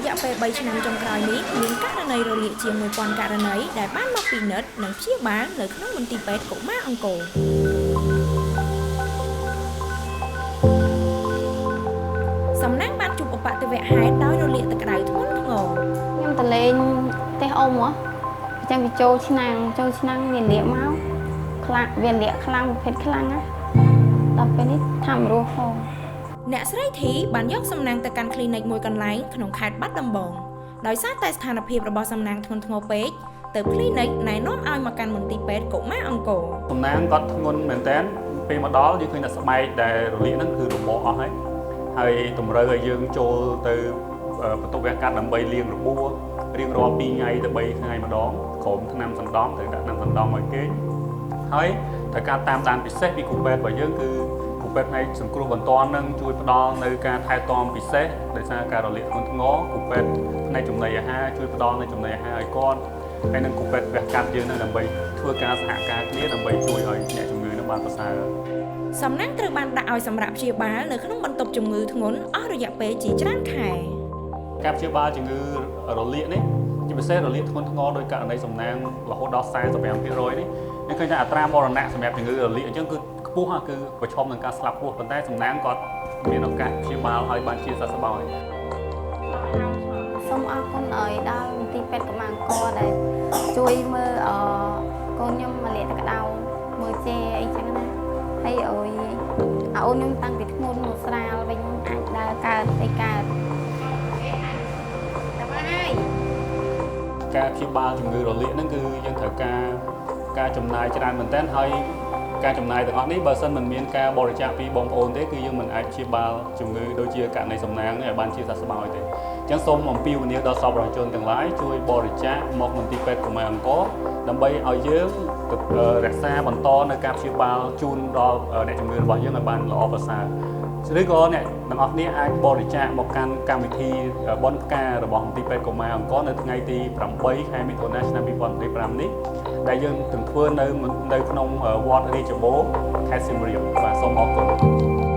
យៈពេល3ឆ្នាំចុងក្រោយនេះមានករណីរលាកជាង 1000 ករណីដែលបានមកពិនិត្យនិងព្យាបាលនៅក្នុងមន្ទីរពេទ្យកុមារអង្គរសំណាងបានជួបឧបទ្ទវហេតុដោយរលាកទឹកក្តៅធ្ងន់ធ្ងរខ្ញុំទៅលេងផ្ទះអ៊ំហ៎ចាំវាចូលឆ្នាំងវាលាកមកខ្លាំងវាលាកខ្លាំងប្រភេទខ្លាំងណាដល់ពេលនេះថាមរស់ផងអ្នកស្រីធីបានយកសំណាងទៅកាន់គ្លីនិកមួយកន្លែងក្នុងខេត្តបាត់ដំបងដោយសារតែស្ថានភាពរបស់សំណាងធ្ងន់ធ្ងរពេកទៅគ្លីនិកណែនាំឲ្យមកកាន់មន្ទីរពេទ្យកុមារអង្គរសំណាងគាត់ធ្ងន់មែនតើពេលមកដល់យើងឃើញថាស្បែកដែលរលាកហ្នឹងគឺរបកអស់ហើយតម្រូវឲ្យយើងចូលទៅបន្ទប់វះកាត់ដើម្បីលាងរបួសរៀងរាល់2ថ្ងៃទៅ3ថ្ងៃម្ដងក្រុមថ្នាំសណ្ដំត្រូវដាក់ថ្នាំសណ្ដំឲ្យគេហើយត្រូវការតាមដានពិសេសពីគ្រូពេទ្យរបស់យើងគឺគ្រូពេទ្យផ្នែកសង្គ្រោះបន្ទាន់នឹងជួយផ្ដល់នៅការថែទាំពិសេសដោយសារការរលាកធ្ងន់ធ្ងរគ្រូពេទ្យផ្នែកចំណីអាហារជួយផ្ដល់នៅចំណីអាហារឲ្យគាត់ហើយនឹងគ្រូពេទ្យវះកាត់យើងនឹងដើម្បីធ្វើការសហការគ្នាដើម្បីជួយឲ្យអ្នកជំងឺនឹងបានប្រសើរសំណាងត្រូវបានដាក់ឲ្យសម្រាប់ព្យាបាលនៅក្នុងបន្ទប់ជំងឺធ្ងន់អស់រយៈពេលជាច្រើនខែការព្យាបាលជំងឺរលាកនេះជាពិសេសរលាកធ្ងន់ធ្ងរដោយករណីសំណាងរហូតដល់ 45% នេះយើងឃើញថាអត្រាមរណៈសម្រាប់ជំងឺរលាកអញ្ចឹងគឺខ្ពស់គឺប្រឈមនឹងការស្លាប់ខ្ពស់ប៉ុន្តែសំណាងគាត់មានឱកាសព្យាបាលឲ្យបានជាសះស្បើយសូមអរគុណឲ្យដល់មន្ទីរពេទ្យកុមារអង្គរដែលជួយមើលកូនខ្ញុំមកលាកទឹកក្តៅមើលជេអីចឹងណាហើយអូនខ្ញុំតាំងពីធ្ងន់មកស្រាលវិញអាចដើរកើតអីកើតការព្យាបាលជំងឺរលាកហ្នឹងគឺយើងត្រូវការចំណាយច្រើនមែនទែនហើយការចំណាយទាំងអស់នេះបើសិនមិនមានការបរិច្ចាគពីបងប្អូនទេគឺយើងមិនអាចព្យាបាលជំងឺដូចជាករណីសំណាងនេះឲ្យបានជាសះស្បើយទេអញ្ចឹងសូមអំពាវនាវដល់សប្បុរសជនទាំងឡាយជួយបរិច្ចាគមកមន្ទីរពេទ្យកុមារអង្គរដើម្បីឲ្យយើងរក្សាបន្តនៅការព្យាបាលជូនដល់អ្នកជំងឺរបស់យើងឲ្យបានល្អប្រសើរឬក៏អ្នកទាំងអស់គ្នាអាចបរិច្ចាគមកកាន់កម្មវិធីបុណ្យផ្ការបស់មន្ទីរពេទ្យកុមារអង្គរនៅថ្ងៃទី8 ខែមិថុនាឆ្នាំ2025នេះដែលយើងនឹងធ្វើនៅក្នុងវត្តរាជបូរខេត្តសៀមរាបបាទសូមអរគុណ